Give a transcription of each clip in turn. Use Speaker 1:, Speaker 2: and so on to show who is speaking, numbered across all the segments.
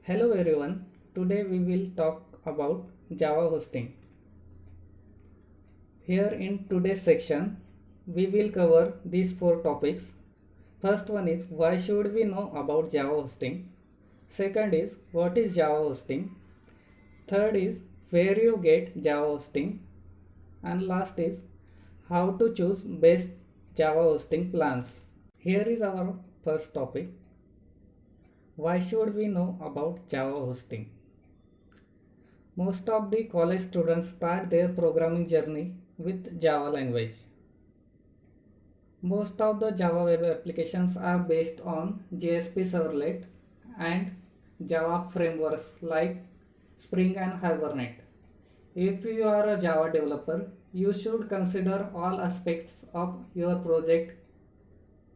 Speaker 1: Hello everyone. Today we will talk about Java hosting. Here in today's section, we will cover these four topics. First one is why should we know about Java hosting? Second is what is Java hosting? Third is where you get Java hosting. And last is how to choose best Java hosting plans. Here is our first topic. Why should we know about Java hosting? Most of the college students start their programming journey with Java language. Most of the Java web applications are based on JSP Servlet and Java frameworks like Spring and Hibernate. If you are a Java developer, you should consider all aspects of your project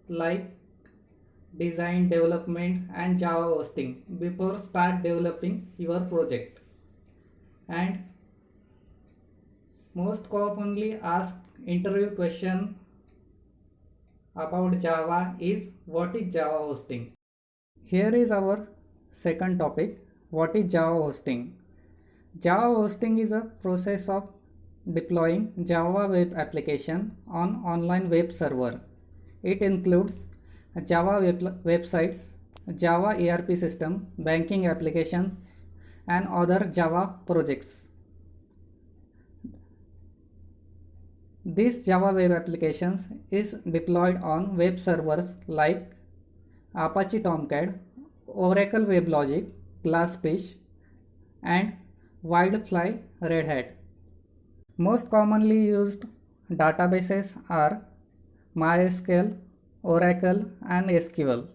Speaker 1: like design, development and Java hosting before start developing your project. And most commonly asked interview question about Java is what is Java hosting? Here is our second topic, what is Java hosting? Java hosting is a process of deploying Java web application on online web server. It includes Java websites, Java ERP system, banking applications and other Java projects. This Java web applications is deployed on web servers like Apache Tomcat, Oracle WebLogic, Glassfish and Wildfly Red Hat. Most commonly used databases are MySQL, Oracle and SQL.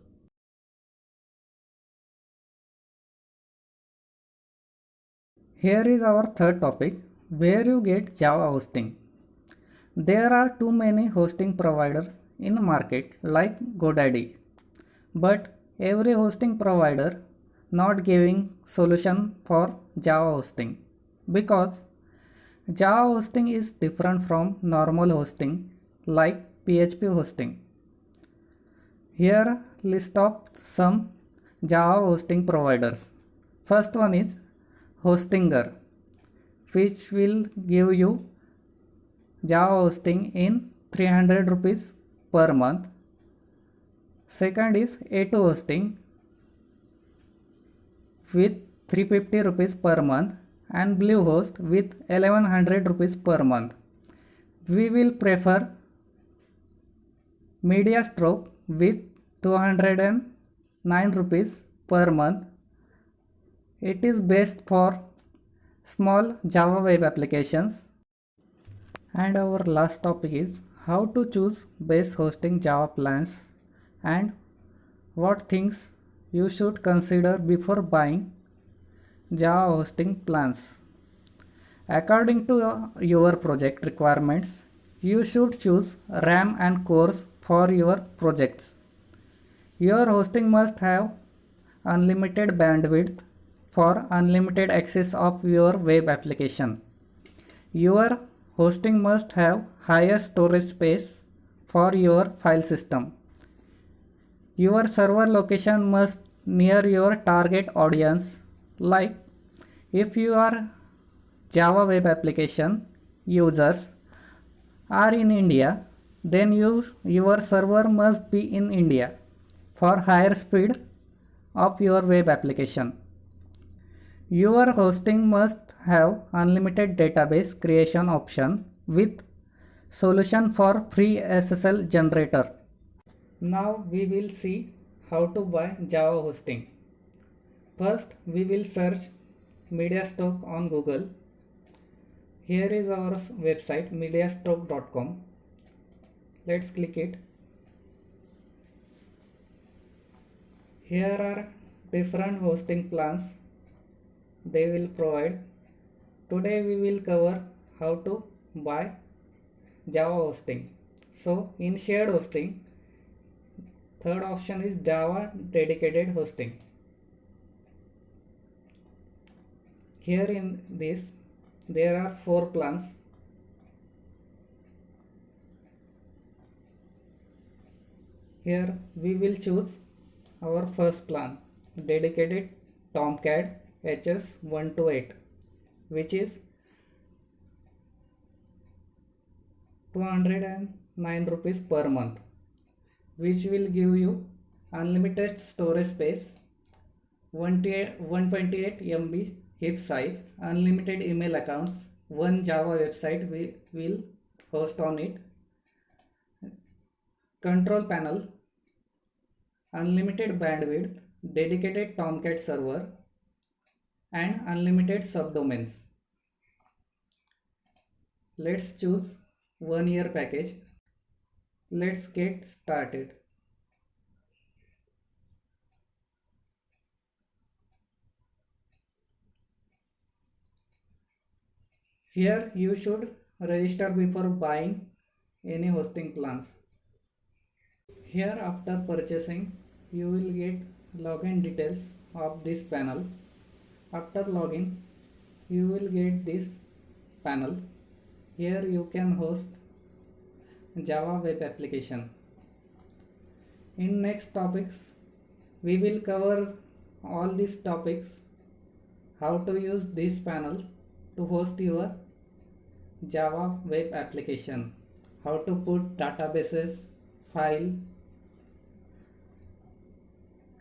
Speaker 1: Here is our third topic, where you get Java hosting. There are too many hosting providers in the market like GoDaddy, but every hosting provider not giving solution for Java hosting because Java hosting is different from normal hosting like PHP hosting. Here list of some Java hosting providers. First one is Hostinger, which will give you Java hosting in 300 rupees per month. Second is A2 hosting with 350 rupees per month and Bluehost with 1100 rupees per month. We will prefer MediaStroke with 209 rupees per month. It is best for small Java web applications. And our last topic is how to choose best hosting Java plans and what things you should consider before buying Java hosting plans. According to your project requirements, you should choose RAM and cores for your projects. Your hosting must have unlimited bandwidth for unlimited access of your web application. Your hosting must have higher storage space for your file system. Your server location must near your target audience, like if you are Java web application users are in India, then your server must be in India for higher speed of your web application. Your hosting must have unlimited database creation option with solution for free SSL generator. Now we will see how to buy Java hosting. First we will search MediaStock on Google. Here is our website mediastock.com. Let's click it. Here are different hosting plans they will provide. Today we will cover how to buy Java hosting. So in shared hosting, third option is Java dedicated hosting. Here in this there are 4 plans. Here we will choose our first plan, dedicated Tomcat HS128, which is 209 rupees per month, which will give you unlimited storage space, 128 MB heap size, unlimited email accounts, one Java website we will host on it, control panel, unlimited bandwidth, dedicated Tomcat server, and unlimited subdomains. Let's choose 1 year package. Let's get started. Here you should register before buying any hosting plans. Here after purchasing you will get login details of this panel. After login you will get this panel. Here you can host Java web application. In next topics we will cover all these topics, how to use this panel to host your Java web application, how to put databases, file,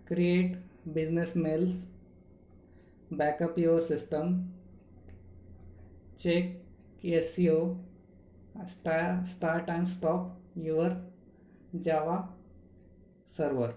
Speaker 1: create business mails, backup your system, check SEO, start and stop your Java server.